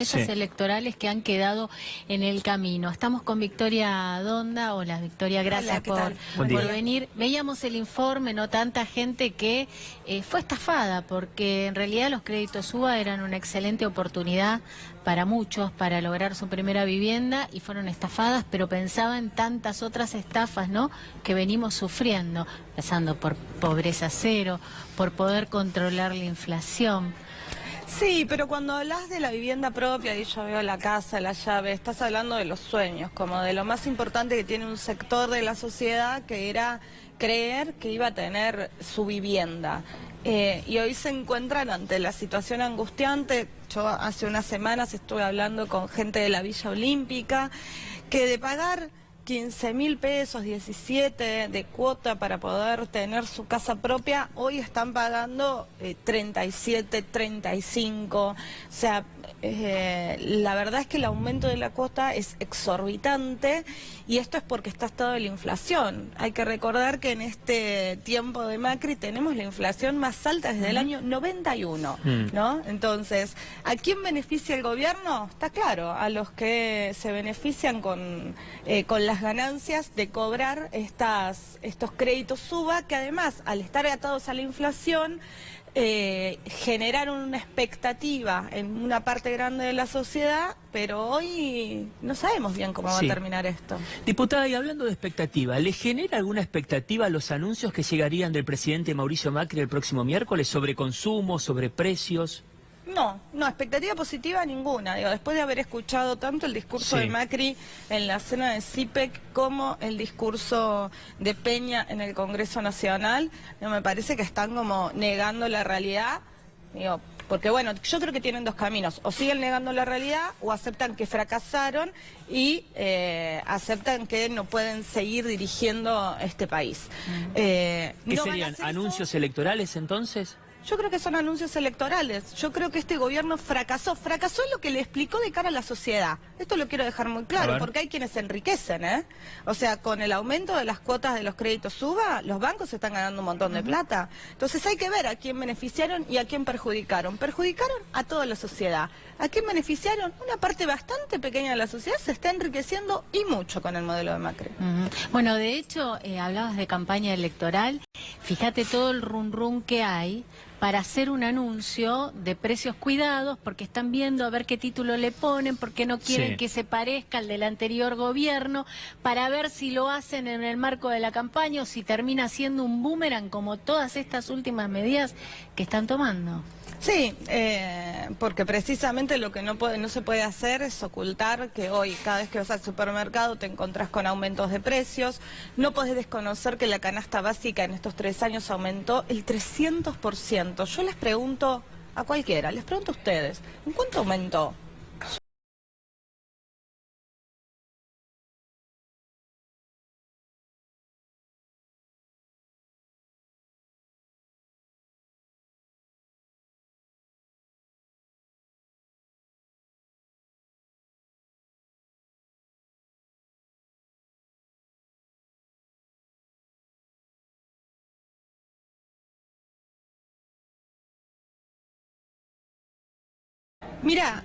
Esas Sí. electorales que han quedado en el camino. Estamos con Victoria Donda. Hola Victoria, gracias Hola, ¿qué tal? Buen por día. venir. Veíamos el informe, no tanta gente que fue estafada, porque en realidad los créditos UBA eran una excelente oportunidad para muchos para lograr su primera vivienda y fueron estafadas, pero pensaba en tantas otras estafas, ¿no?, que venimos sufriendo, empezando por pobreza cero, por poder controlar la inflación. Sí, pero cuando hablas de la vivienda propia, y yo veo la casa, la llave, estás hablando de los sueños, como de lo más importante que tiene un sector de la sociedad, que era creer que iba a tener su vivienda. Y hoy se encuentran ante la situación angustiante. Yo hace unas semanas estuve hablando con gente de la Villa Olímpica, que de pagar 15.000 pesos, 17 de cuota para poder tener su casa propia, hoy están pagando 37, 35. O sea, la verdad es que el aumento de la cuota es exorbitante y esto es porque está estado de la inflación. Hay que recordar que en este tiempo de Macri tenemos la inflación más alta desde el año 91, ¿no? Entonces, ¿a quién beneficia el gobierno? Está claro, a los que se benefician con las ganancias de cobrar estos créditos UBA, que además, al estar atados a la inflación, generaron una expectativa en una parte grande de la sociedad, pero hoy no sabemos bien cómo va a terminar esto. Diputada, y hablando de expectativa, ¿le genera alguna expectativa a los anuncios que llegarían del presidente Mauricio Macri el próximo miércoles sobre consumo, sobre precios? No, expectativa positiva ninguna. Digo, después de haber escuchado tanto el discurso de Macri en la cena de CIPEC como el discurso de Peña en el Congreso Nacional, me parece que están como negando la realidad. Digo, porque bueno, yo creo que tienen dos caminos: o siguen negando la realidad o aceptan que fracasaron y aceptan que no pueden seguir dirigiendo este país. ¿Qué no serían anuncios electorales entonces? Yo creo que son anuncios electorales. Yo creo que este gobierno fracasó en lo que le explicó de cara a la sociedad. Esto lo quiero dejar muy claro, porque hay quienes se enriquecen, ¿eh? O sea, con el aumento de las cuotas de los créditos UBA, los bancos están ganando un montón de plata. Entonces hay que ver a quién beneficiaron y a quién perjudicaron. Perjudicaron a toda la sociedad. ¿A quién beneficiaron? Una parte bastante pequeña de la sociedad se está enriqueciendo, y mucho, con el modelo de Macri. Bueno, de hecho, hablabas de campaña electoral. Fíjate todo el run que hay para hacer un anuncio de precios cuidados, porque están viendo a ver qué título le ponen, porque no quieren que se parezca al del anterior gobierno, para ver si lo hacen en el marco de la campaña o si termina siendo un boomerang, como todas estas últimas medidas que están tomando. Sí, porque precisamente lo que no se puede hacer es ocultar que hoy, cada vez que vas al supermercado, te encontrás con aumentos de precios. No podés desconocer que la canasta básica en estos 3 años aumentó el 300%. Yo les pregunto a cualquiera, les pregunto a ustedes, ¿en cuánto aumentó? Mira,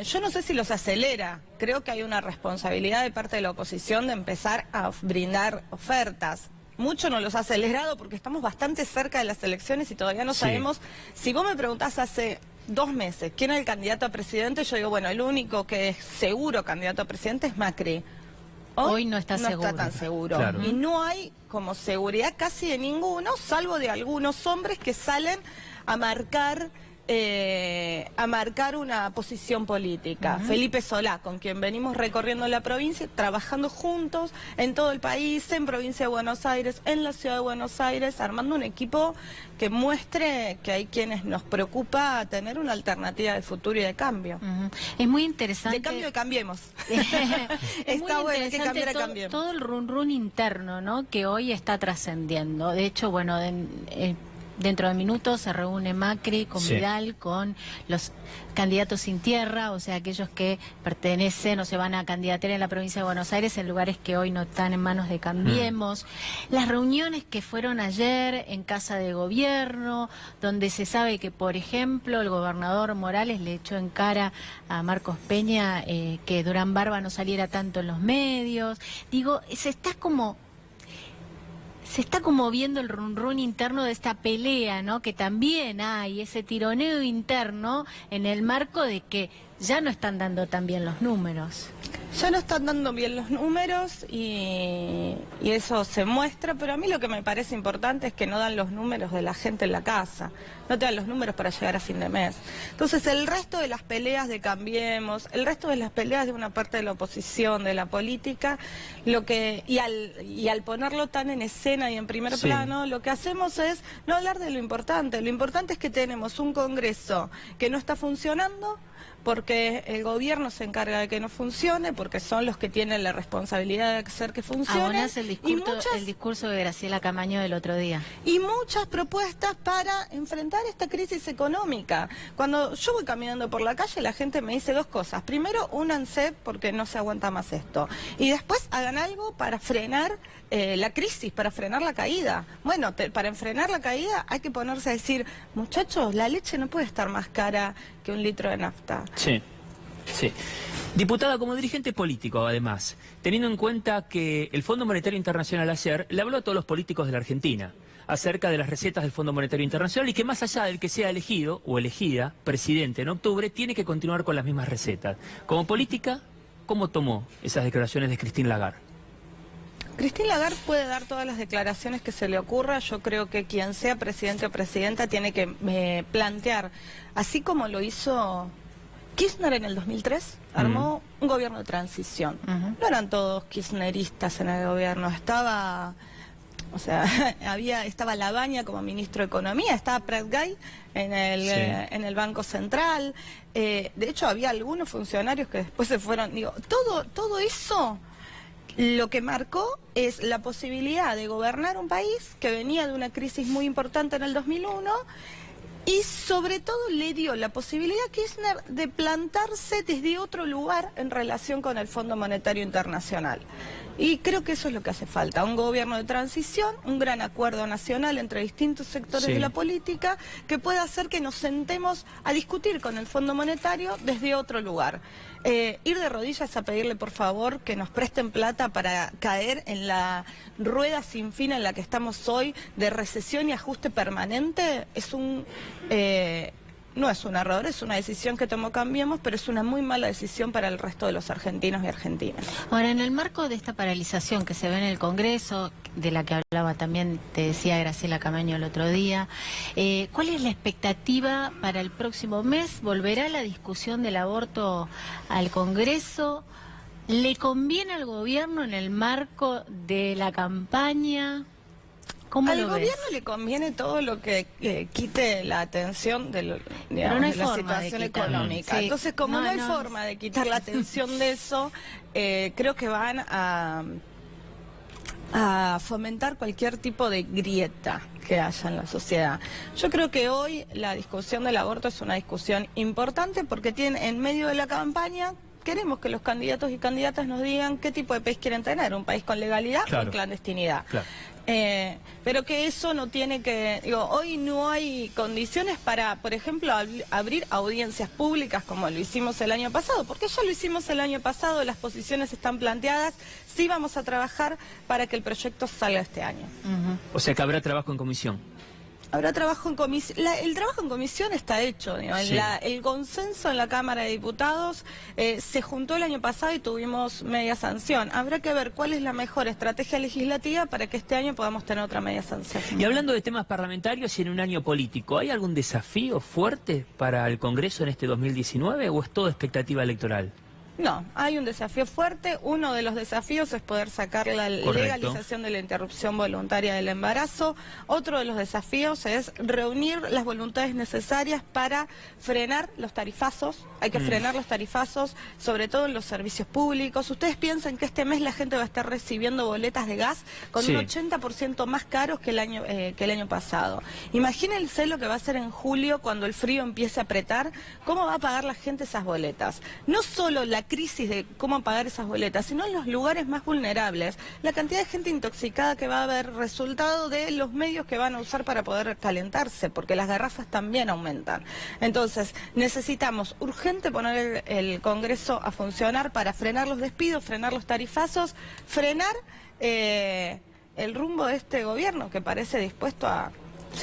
yo no sé si los acelera. Creo que hay una responsabilidad de parte de la oposición de empezar a brindar ofertas. Mucho no los ha acelerado porque estamos bastante cerca de las elecciones y todavía no sabemos. Si vos me preguntás hace 2 meses quién es el candidato a presidente, yo digo, bueno, el único que es seguro candidato a presidente es Macri. Hoy no está no seguro. está tan seguro. Claro. Y no hay como seguridad casi de ninguno, salvo de algunos hombres que salen a marcar una posición política. Felipe Solá, con quien venimos recorriendo la provincia, trabajando juntos en todo el país, en provincia de Buenos Aires, en la ciudad de Buenos Aires, armando un equipo que muestre que hay quienes nos preocupa tener una alternativa de futuro y de cambio. Es muy interesante. De cambio de cambiemos. Está bueno, hay que cambiar a cambiemos. Todo el run interno, ¿no?, que hoy está trascendiendo. De hecho, bueno, dentro de minutos se reúne Macri con Vidal, con los candidatos sin tierra, o sea, aquellos que pertenecen o se van a candidatear en la provincia de Buenos Aires en lugares que hoy no están en manos de Cambiemos. Las reuniones que fueron ayer en Casa de Gobierno, donde se sabe que, por ejemplo, el gobernador Morales le echó en cara a Marcos Peña que Durán Barba no saliera tanto en los medios. Digo, se está como viendo el run interno de esta pelea, ¿no? Que también hay ese tironeo interno en el marco de que ya no están dando tan bien los números. Ya no están dando bien los números y eso se muestra, pero a mí lo que me parece importante es que no dan los números de la gente en la casa, no te dan los números para llegar a fin de mes. Entonces el resto de las peleas de Cambiemos, el resto de las peleas de una parte de la oposición, de la política, y al ponerlo tan en escena y en primer plano, lo que hacemos es no hablar de lo importante. Lo importante es que tenemos un Congreso que no está funcionando, porque el gobierno se encarga de que no funcione, porque son los que tienen la responsabilidad de hacer que funcione. Abonás el discurso de Graciela Camaño del otro día. Y muchas propuestas para enfrentar esta crisis económica. Cuando yo voy caminando por la calle, la gente me dice dos cosas. Primero, únanse porque no se aguanta más esto. Y después hagan algo para frenar la crisis, para frenar la caída. Bueno, para frenar la caída hay que ponerse a decir, muchachos, la leche no puede estar más cara que un litro de nafta. Sí, sí. Diputada, como dirigente político, además, teniendo en cuenta que el Fondo Monetario Internacional ayer le habló a todos los políticos de la Argentina acerca de las recetas del Fondo Monetario Internacional y que más allá del que sea elegido o elegida presidente en octubre, tiene que continuar con las mismas recetas. Como política, ¿cómo tomó esas declaraciones de Christine Lagarde? Christine Lagarde puede dar todas las declaraciones que se le ocurra. Yo creo que quien sea presidente o presidenta tiene que plantear, así como lo hizo Kirchner en el 2003, armó un gobierno de transición. No eran todos kirchneristas en el gobierno, estaba Labaña como ministro de Economía, estaba Prat Gay en el Banco Central, de hecho había algunos funcionarios que después se fueron, todo eso lo que marcó es la posibilidad de gobernar un país que venía de una crisis muy importante en el 2001 y sobre todo le dio la posibilidad a Kirchner de plantarse desde otro lugar en relación con el Fondo Monetario Internacional. Y creo que eso es lo que hace falta, un gobierno de transición, un gran acuerdo nacional entre distintos sectores de la política que pueda hacer que nos sentemos a discutir con el Fondo Monetario desde otro lugar. Ir de rodillas a pedirle por favor que nos presten plata para caer en la rueda sin fin en la que estamos hoy de recesión y ajuste permanente no es un error, es una decisión que tomó Cambiemos, pero es una muy mala decisión para el resto de los argentinos y argentinas. Ahora, en el marco de esta paralización que se ve en el Congreso, de la que hablaba también, te decía Graciela Camaño el otro día, ¿cuál es la expectativa para el próximo mes? ¿Volverá la discusión del aborto al Congreso? ¿Le conviene al gobierno en el marco de la campaña? ¿Cómo al lo gobierno ves? le conviene todo lo que quite la atención de la situación económica. Sí. Entonces, como no hay forma de quitar la atención de eso, creo que van a fomentar cualquier tipo de grieta que haya en la sociedad. Yo creo que hoy la discusión del aborto es una discusión importante porque en medio de la campaña queremos que los candidatos y candidatas nos digan qué tipo de país quieren tener, un país con legalidad o en clandestinidad. Claro. Pero que eso no tiene que... hoy no hay condiciones para, por ejemplo, abrir audiencias públicas como lo hicimos el año pasado, porque ya lo hicimos el año pasado, las posiciones están planteadas, sí vamos a trabajar para que el proyecto salga este año. O sea que habrá trabajo en comisión. Habrá trabajo en comisión. El trabajo en comisión está hecho. El consenso en la Cámara de Diputados se juntó el año pasado y tuvimos media sanción. Habrá que ver cuál es la mejor estrategia legislativa para que este año podamos tener otra media sanción. Y hablando de temas parlamentarios y en un año político, ¿hay algún desafío fuerte para el Congreso en este 2019 o es todo expectativa electoral? No, hay un desafío fuerte. Uno de los desafíos es poder sacar la legalización de la interrupción voluntaria del embarazo. Otro de los desafíos es reunir las voluntades necesarias para frenar los tarifazos. Hay que frenar los tarifazos, sobre todo en los servicios públicos. Ustedes piensan que este mes la gente va a estar recibiendo boletas de gas con un 80% más caros que el año pasado. Imagínense lo que va a ser en julio cuando el frío empiece a apretar. ¿Cómo va a pagar la gente esas boletas? No solo la crisis de cómo pagar esas boletas, sino en los lugares más vulnerables, la cantidad de gente intoxicada que va a haber resultado de los medios que van a usar para poder calentarse, porque las garrafas también aumentan. Entonces, necesitamos urgente poner el Congreso a funcionar para frenar los despidos, frenar los tarifazos, frenar el rumbo de este gobierno que parece dispuesto a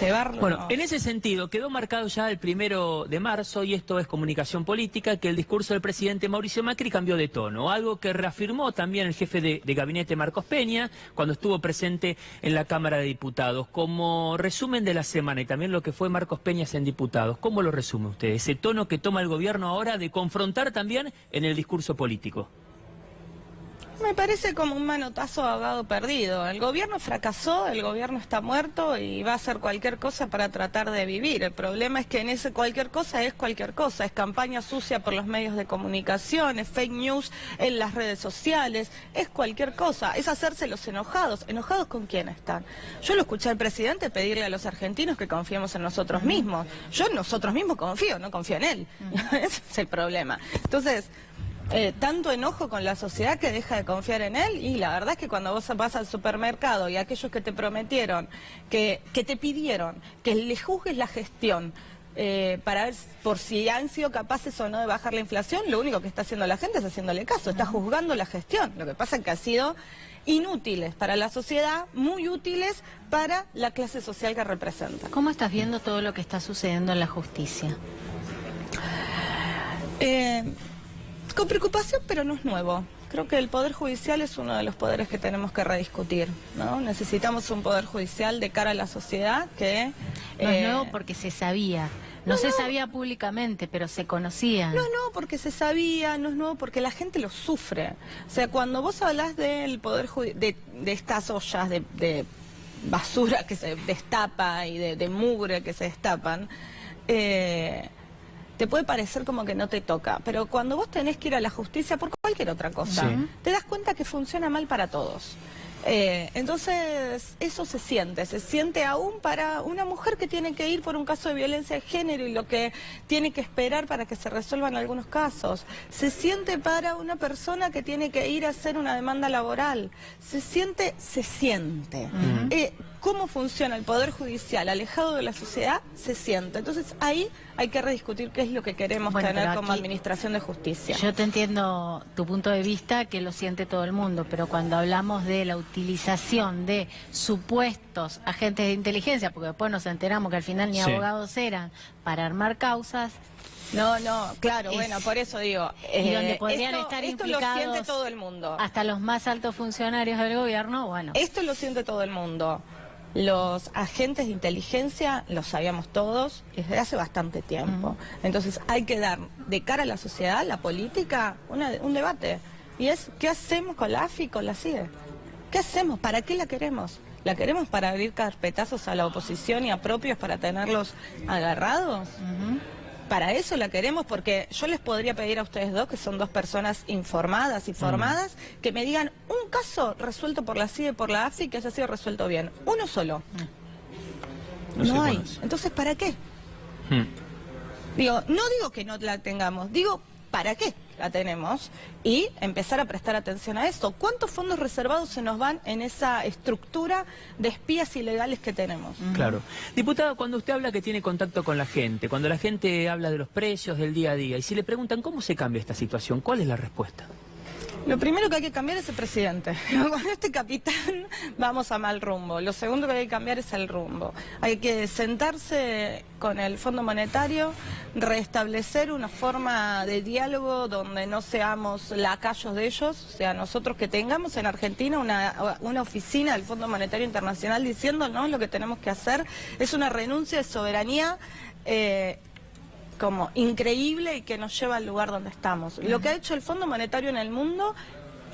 llevarlo. Bueno, en ese sentido, quedó marcado ya el 1 de marzo, y esto es comunicación política, que el discurso del presidente Mauricio Macri cambió de tono, algo que reafirmó también el jefe de gabinete Marcos Peña cuando estuvo presente en la Cámara de Diputados. Como resumen de la semana y también lo que fue Marcos Peña en diputados, ¿cómo lo resume usted? Ese tono que toma el gobierno ahora de confrontar también en el discurso político. Me parece como un manotazo ahogado perdido. El gobierno fracasó, el gobierno está muerto y va a hacer cualquier cosa para tratar de vivir. El problema es que en ese cualquier cosa es campaña sucia por los medios de comunicación, es fake news en las redes sociales, es cualquier cosa, es hacerse los enojados. ¿Enojados con quién están? Yo lo escuché al presidente pedirle a los argentinos que confiemos en nosotros mismos. Yo en nosotros mismos confío, no confío en él. Ese es el problema. Entonces, tanto enojo con la sociedad que deja de confiar en él, y la verdad es que cuando vos vas al supermercado y aquellos que te prometieron, que te pidieron que le juzgues la gestión para ver por si han sido capaces o no de bajar la inflación, lo único que está haciendo la gente es haciéndole caso, está juzgando la gestión. Lo que pasa es que ha sido inútiles para la sociedad, muy útiles para la clase social que representa. ¿Cómo estás viendo todo lo que está sucediendo en la justicia? Con preocupación, pero no es nuevo. Creo que el Poder Judicial es uno de los poderes que tenemos que rediscutir, ¿no? Necesitamos un Poder Judicial de cara a la sociedad que... No es nuevo porque se sabía. No se sabía públicamente, pero se conocía. No, porque se sabía, no es nuevo porque la gente lo sufre. O sea, cuando vos hablás del Poder Judicial, de estas ollas de basura que se destapa y de mugre que se destapan, te puede parecer como que no te toca, pero cuando vos tenés que ir a la justicia por cualquier otra cosa, te das cuenta que funciona mal para todos. Entonces, eso se siente aún para una mujer que tiene que ir por un caso de violencia de género y lo que tiene que esperar para que se resuelvan algunos casos. Se siente para una persona que tiene que ir a hacer una demanda laboral. Se siente. Cómo funciona el Poder Judicial alejado de la sociedad, se siente. Entonces, ahí hay que rediscutir qué es lo que queremos tener como administración de justicia. Yo te entiendo tu punto de vista, que lo siente todo el mundo, pero cuando hablamos de la utilización de supuestos agentes de inteligencia, porque después nos enteramos que al final ni abogados eran, para armar causas... No, claro, bueno, por eso digo... y donde podrían estar implicados... Esto lo siente todo el mundo. Hasta los más altos funcionarios del gobierno, bueno... Esto lo siente todo el mundo. Los agentes de inteligencia los sabíamos todos desde hace bastante tiempo. Entonces hay que dar de cara a la sociedad, la política, un debate. Y es, ¿qué hacemos con la AFI y con la CIDE? ¿Qué hacemos? ¿Para qué la queremos? ¿La queremos para abrir carpetazos a la oposición y a propios para tenerlos agarrados? Para eso la queremos, porque yo les podría pedir a ustedes dos, que son dos personas informadas y formadas, que me digan un caso resuelto por la CIDE y por la AFI que haya sido resuelto bien. Uno solo. No hay. Entonces, ¿para qué? No digo que no la tengamos, digo, ¿para qué la tenemos? Y empezar a prestar atención a esto. ¿Cuántos fondos reservados se nos van en esa estructura de espías ilegales que tenemos? Claro. Diputada, cuando usted habla que tiene contacto con la gente, cuando la gente habla de los precios del día a día, y si le preguntan cómo se cambia esta situación, ¿cuál es la respuesta? Lo primero que hay que cambiar es el presidente. Con este capitán vamos a mal rumbo. Lo segundo que hay que cambiar es el rumbo. Hay que sentarse con el Fondo Monetario, restablecer una forma de diálogo donde no seamos lacayos de ellos, o sea, nosotros que tengamos en Argentina una oficina del Fondo Monetario Internacional diciéndonos lo que tenemos que hacer. Es una renuncia de soberanía como increíble y que nos lleva al lugar donde estamos. Lo que ha hecho el Fondo Monetario en el mundo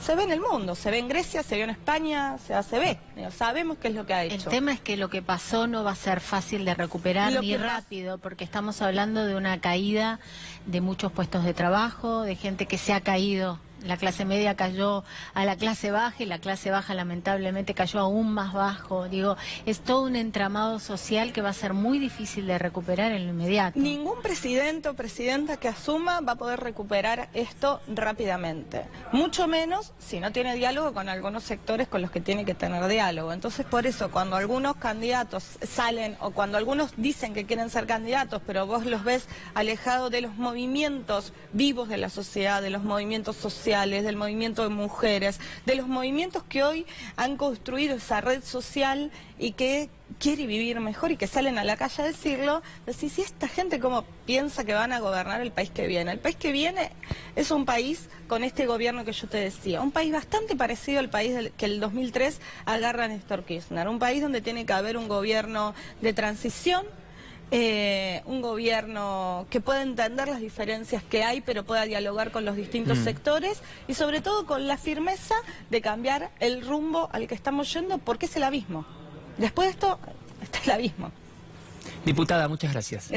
se ve en el mundo, se ve en Grecia, se ve en España, se ve, sabemos qué es lo que ha hecho. El tema es que lo que pasó no va a ser fácil de recuperar ni rápido, porque estamos hablando de una caída de muchos puestos de trabajo, de gente que se ha caído. La clase media cayó a la clase baja y la clase baja lamentablemente cayó aún más bajo. Digo, es todo un entramado social que va a ser muy difícil de recuperar en lo inmediato. Ningún presidente o presidenta que asuma va a poder recuperar esto rápidamente. Mucho menos si no tiene diálogo con algunos sectores con los que tiene que tener diálogo. Entonces, por eso, cuando algunos candidatos salen o cuando algunos dicen que quieren ser candidatos, pero vos los ves alejados de los movimientos vivos de la sociedad, de los movimientos sociales, del movimiento de mujeres, de los movimientos que hoy han construido esa red social y que quiere vivir mejor y que salen a la calle a decirlo, decís, si esta gente cómo piensa que van a gobernar el país que viene. El país que viene es un país con este gobierno que yo te decía, un país bastante parecido al país que el 2003 agarra Néstor Kirchner, un país donde tiene que haber un gobierno de transición, un gobierno que pueda entender las diferencias que hay, pero pueda dialogar con los distintos sectores y sobre todo con la firmeza de cambiar el rumbo al que estamos yendo, porque es el abismo. Después de esto, está el abismo. Diputada, muchas gracias.